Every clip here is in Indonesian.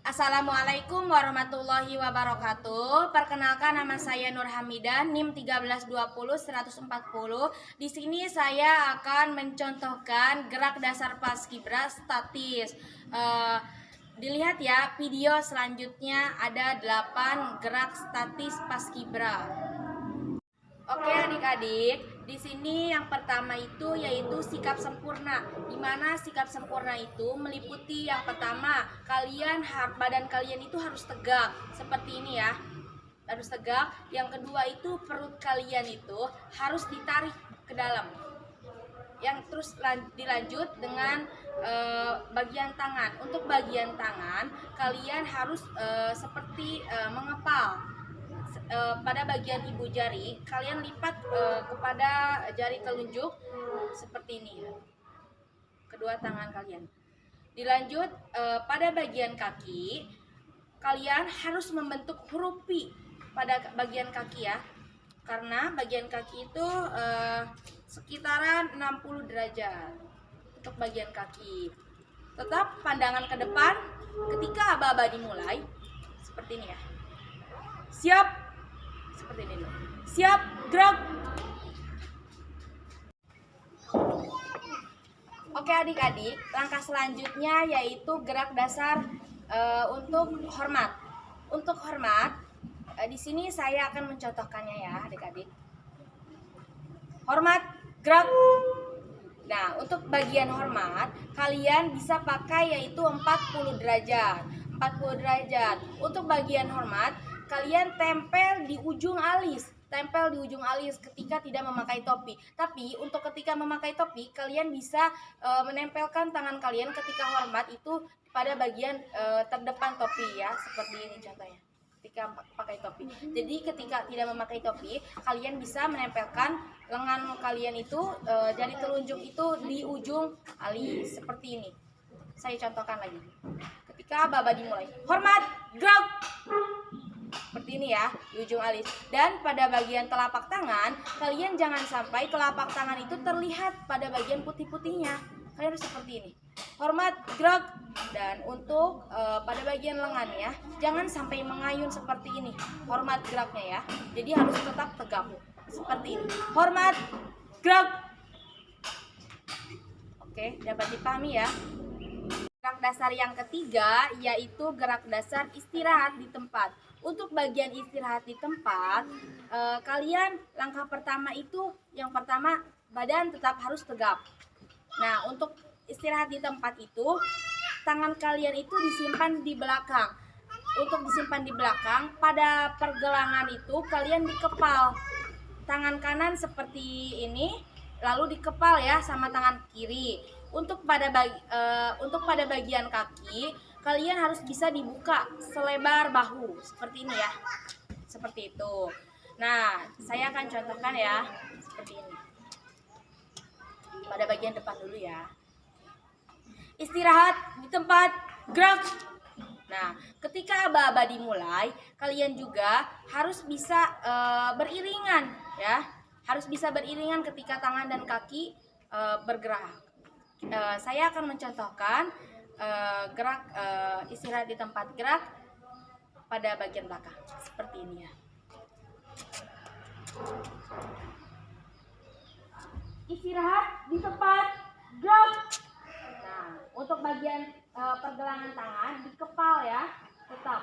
Assalamualaikum warahmatullahi wabarakatuh. Perkenalkan, nama saya Nur Hamidah, NIM 1320140. Di sini saya akan mencontohkan gerak dasar paskibra statis. Dilihat ya, video selanjutnya ada 8 gerak statis paskibra. Oke adik-adik, di sini yang pertama itu yaitu sikap sempurna. Di mana sikap sempurna itu meliputi yang pertama, badan kalian itu harus tegak seperti ini ya. Harus tegak. Yang kedua itu perut kalian itu harus ditarik ke dalam. Yang terus dilanjut dengan bagian tangan. Untuk bagian tangan kalian harus seperti mengepal. Pada bagian ibu jari kalian lipat kepada jari telunjuk seperti ini, kedua tangan kalian. Dilanjut pada bagian kaki kalian harus membentuk huruf P pada bagian kaki ya, karena bagian kaki itu sekitaran 60 derajat untuk bagian kaki. Tetap pandangan ke depan ketika aba-aba dimulai seperti ini ya. Siap, seperti ini. Siap, gerak. Oke adik-adik, langkah selanjutnya yaitu gerak dasar untuk hormat. Untuk hormat, di sini saya akan mencontohkannya ya adik-adik. Hormat, gerak. Nah, untuk bagian hormat kalian bisa pakai yaitu 40 derajat. 40 derajat. Untuk bagian hormat kalian tempel di ujung alis, ketika tidak memakai topi. Tapi untuk ketika memakai topi, kalian bisa menempelkan tangan kalian ketika hormat itu pada bagian terdepan topi ya, seperti ini contohnya. Ketika pakai topi. Jadi ketika tidak memakai topi, kalian bisa menempelkan lengan kalian itu, jari telunjuk itu di ujung alis seperti ini. Saya contohkan lagi. Ketika aba-aba dimulai, hormat, gerak. Seperti ini ya, di ujung alis. Dan pada bagian telapak tangan, kalian jangan sampai telapak tangan itu terlihat pada bagian putih-putihnya. Kalian harus seperti ini. Hormat, gerak. Dan untuk pada bagian lengan ya, jangan sampai mengayun seperti ini. Hormat, geraknya ya. Jadi harus tetap tegap. Seperti ini. Hormat, gerak. Oke, dapat dipahami ya. Gerak dasar yang ketiga yaitu gerak dasar istirahat di tempat. Untuk bagian istirahat di tempat, kalian langkah pertama itu, yang pertama badan tetap harus tegap. Nah, untuk istirahat di tempat itu, tangan kalian itu disimpan di belakang. Untuk disimpan di belakang, pada pergelangan itu kalian dikepal. Tangan kanan seperti ini, lalu dikepal ya sama tangan kiri. Untuk pada bagian kaki kalian harus bisa dibuka selebar bahu seperti ini ya, seperti itu. Nah, saya akan contohkan ya, seperti ini. Pada bagian depan dulu ya. Istirahat di tempat, gerak. Nah, ketika aba-aba dimulai, kalian juga harus bisa beriringan ya, harus bisa beriringan ketika tangan dan kaki bergerak. Saya akan mencontohkan gerak istirahat di tempat, gerak pada bagian belakang seperti ini ya. Istirahat di tempat, gerak. Nah, untuk bagian pergelangan tangan dikepal ya, tetap.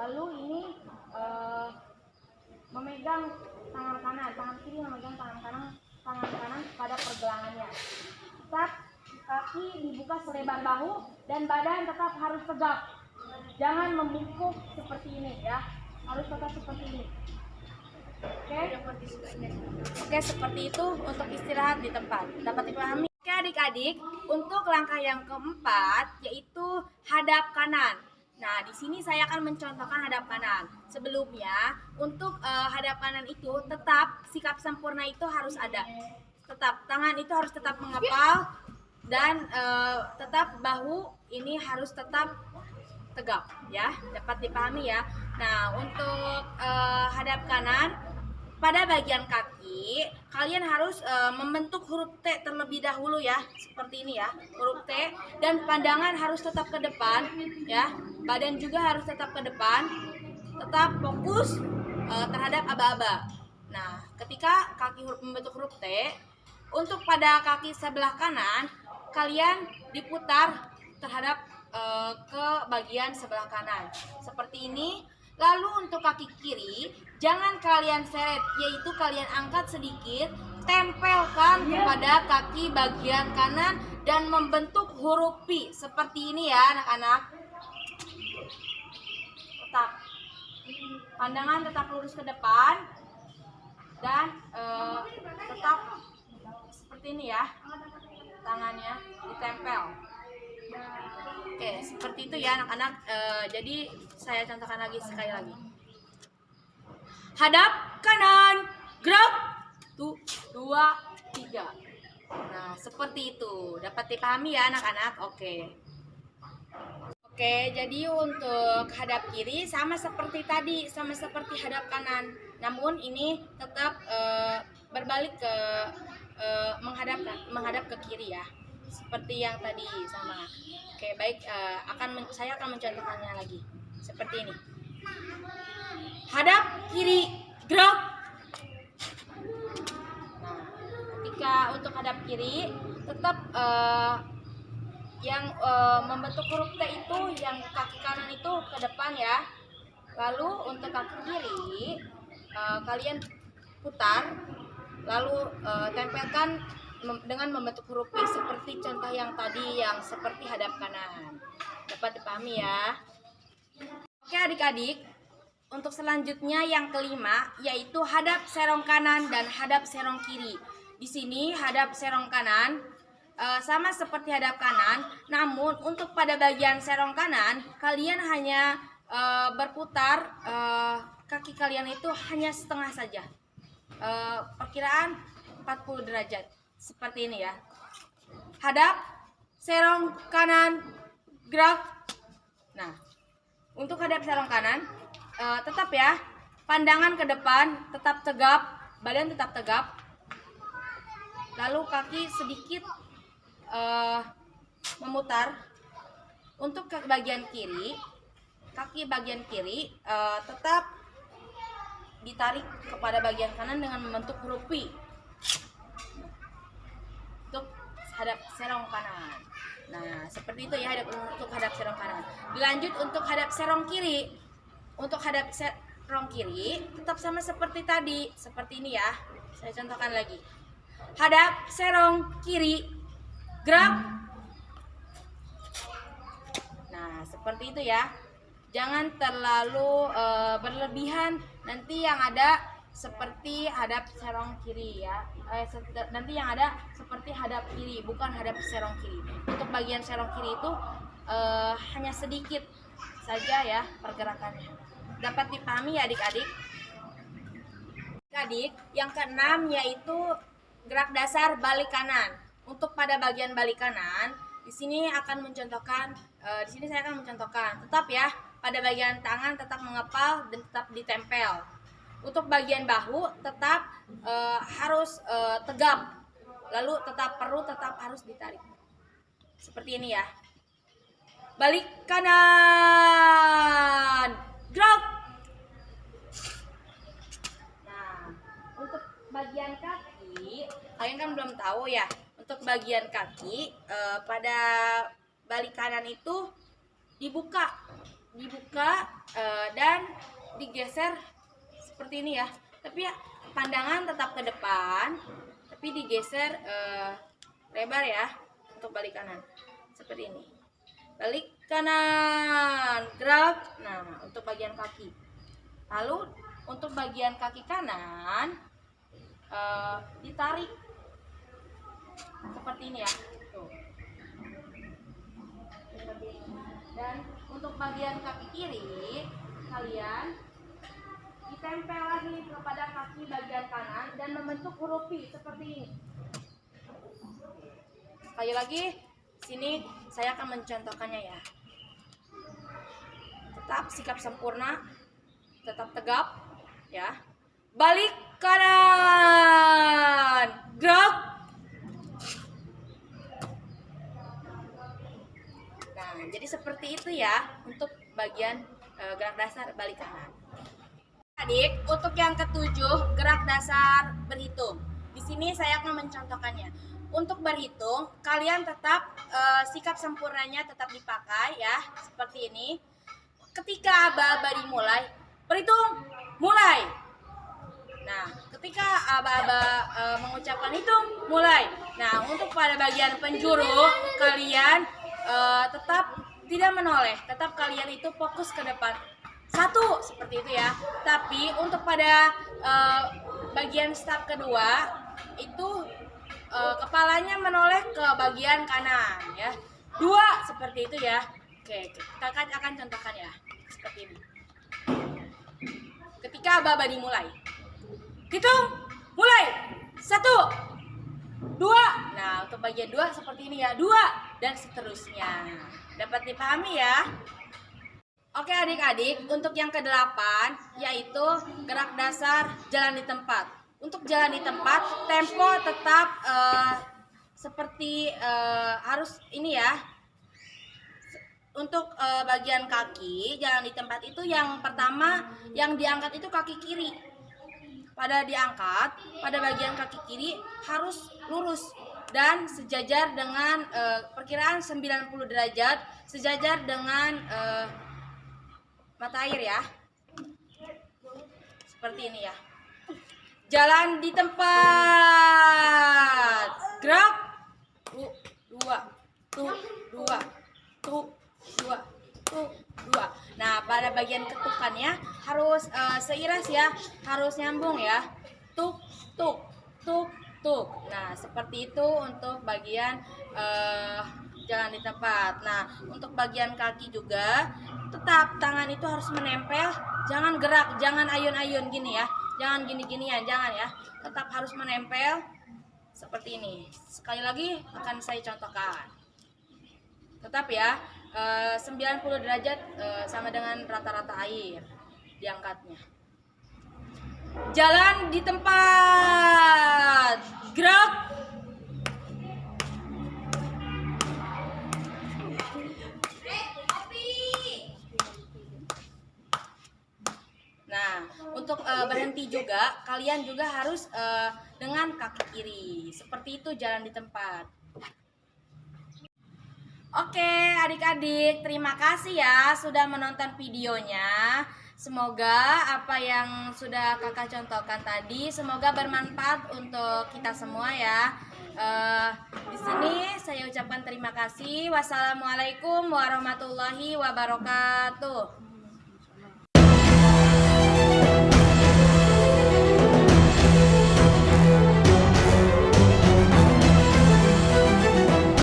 Lalu ini memegang tangan kanan, tangan kiri memegang tangan kanan pada pergelangannya. Tetap kaki dibuka selebar bahu dan badan tetap harus tegak. Jangan membungkuk seperti ini ya. Harus tetap seperti ini. Oke, seperti itu untuk istirahat di tempat. Dapat dipahami? Oke adik-adik, untuk langkah yang keempat yaitu hadap kanan. Nah, di sini saya akan mencontohkan hadap kanan. Sebelumnya, untuk hadap kanan itu tetap sikap sempurna itu harus ada. Tetap tangan itu harus tetap mengepal dan tetap bahu ini harus tetap tegap ya. Dapat dipahami ya. Nah, untuk hadap kanan pada bagian kaki kalian harus membentuk huruf T terlebih dahulu ya, seperti ini ya, huruf T, dan pandangan harus tetap ke depan ya, badan juga harus tetap ke depan, tetap fokus terhadap aba-aba. Nah, ketika kaki membentuk huruf T, untuk pada kaki sebelah kanan kalian diputar terhadap ke bagian sebelah kanan seperti ini. Lalu untuk kaki kiri jangan kalian seret, yaitu kalian angkat sedikit, tempelkan kepada kaki bagian kanan dan membentuk huruf P seperti ini ya anak-anak. Tetap pandangan tetap lurus ke depan dan tetap seperti ini ya, tangannya ditempel. Oke, seperti itu ya anak-anak. Jadi saya contohkan lagi sekali lagi. Hadap kanan, gerak, 2, 3. Nah, seperti itu. Dapat dipahami ya anak-anak? Oke. Oke, jadi untuk hadap kiri sama seperti tadi, sama seperti hadap kanan. Namun ini tetap berbalik ke menghadap ke kiri ya. Seperti yang tadi sama. Oke, baik, saya akan mencontohkannya lagi. Seperti ini. Hadap kiri, gerak. Nah, ketika untuk hadap kiri tetap yang membentuk huruf T itu yang kaki kanan itu ke depan ya. Lalu untuk kaki kiri kalian putar, lalu tempelkan dengan membentuk huruf P seperti contoh yang tadi yang seperti hadap kanan. Dapat dipahami ya? Oke adik-adik, untuk selanjutnya yang kelima yaitu hadap serong kanan dan hadap serong kiri. Di sini hadap serong kanan sama seperti hadap kanan, namun untuk pada bagian serong kanan kalian hanya berputar kaki kalian itu hanya setengah saja, perkiraan 40 derajat seperti ini ya. Hadap serong kanan, gerak. Nah, untuk hadap serong kanan tetap ya, pandangan ke depan tetap tegap, badan tetap tegap, lalu kaki sedikit memutar. Untuk ke bagian kiri, kaki bagian kiri tetap ditarik kepada bagian kanan dengan membentuk huruf P untuk hadap serong kanan. Nah, seperti itu ya untuk hadap serong kanan. Dilanjut untuk hadap serong kiri. Untuk hadap serong kiri tetap sama seperti tadi, seperti ini ya. Saya contohkan lagi. Hadap serong kiri, gerak. Nah, seperti itu ya. Jangan terlalu berlebihan, nanti yang ada seperti hadap serong kiri ya. Nanti yang ada seperti hadap kiri, bukan hadap serong kiri. Untuk bagian serong kiri itu hanya sedikit saja ya pergerakannya. Dapat dipahami ya adik-adik? Adik, yang keenam yaitu gerak dasar balik kanan. Untuk pada bagian balik kanan, di sini akan mencontohkan, saya akan mencontohkan. Tetap ya, pada bagian tangan tetap mengepal dan tetap ditempel. Untuk bagian bahu tetap harus tegap, lalu perut tetap harus ditarik. Seperti ini ya. Balik kanan, gerak. Nah, untuk bagian kaki, kalian kan belum tahu ya. Untuk bagian kaki pada balik kanan itu dibuka dan digeser seperti ini ya. Tapi ya pandangan tetap ke depan, tapi digeser lebar ya untuk balik kanan seperti ini. Balik kanan, gerak. Nah, untuk bagian kaki. Lalu untuk bagian kaki kanan ditarik seperti ini ya. Tuh. Dan untuk bagian kaki kiri kalian ditempel lagi kepada kaki bagian kanan dan membentuk huruf P seperti ini. Sekali lagi, sini saya akan mencontohkannya ya. Tetap sikap sempurna, tetap tegap ya. Balik kanan, gerak. Nah, jadi seperti itu ya untuk bagian gerak dasar balik kanan. Adik, untuk yang ketujuh, gerak dasar berhitung. Di sini saya akan mencontohkannya. Untuk berhitung, kalian tetap sikap sempurnanya tetap dipakai ya, seperti ini. Ketika aba-aba dimulai, berhitung, mulai. Nah, ketika aba-aba mengucapkan hitung, mulai. Nah, untuk pada bagian penjuru, kalian tetap tidak menoleh, tetap kalian itu fokus ke depan. Satu, seperti itu ya. Tapi untuk pada bagian step kedua, itu kepalanya menoleh ke bagian kanan ya. Dua, seperti itu ya. Oke, kakak akan contohkan ya. Seperti ini. Ketika aba-aba dimulai, hitung, mulai. Satu, dua. Nah, untuk bagian dua seperti ini ya. Dua, dan seterusnya. Dapat dipahami ya? Oke adik-adik, untuk yang ke-8 yaitu gerak dasar jalan di tempat. Untuk jalan di tempat, tempo tetap seperti harus ini ya. Untuk bagian kaki, jalan di tempat itu yang pertama yang diangkat itu kaki kiri. Pada diangkat, pada bagian kaki kiri harus lurus dan sejajar dengan perkiraan 90 derajat, sejajar dengan mata air ya. Seperti ini ya. Jalan di tempat. Gerak. Dua. Tuh, dua. Tuh, dua. Tuh, dua. Nah, pada bagian ketukannya harus seiras ya. Harus nyambung ya. Tuk, tuk, tuk, tuk. Nah, seperti itu untuk bagian jalan di tempat. Nah, untuk bagian kaki juga tetap tangan itu harus menempel, jangan gerak, jangan ayun-ayun gini ya, jangan gini-ginian, jangan ya, tetap harus menempel seperti ini. Sekali lagi akan saya contohkan. Tetap ya, 90 derajat sama dengan rata-rata air diangkatnya. Jalan di tempat, gerak. Nah, untuk berhenti juga, kalian juga harus dengan kaki kiri. Seperti itu jalan di tempat. Oke, adik-adik, terima kasih ya sudah menonton videonya. Semoga apa yang sudah kakak contohkan tadi, semoga bermanfaat untuk kita semua ya. Di sini saya ucapkan terima kasih. Wassalamualaikum warahmatullahi wabarakatuh.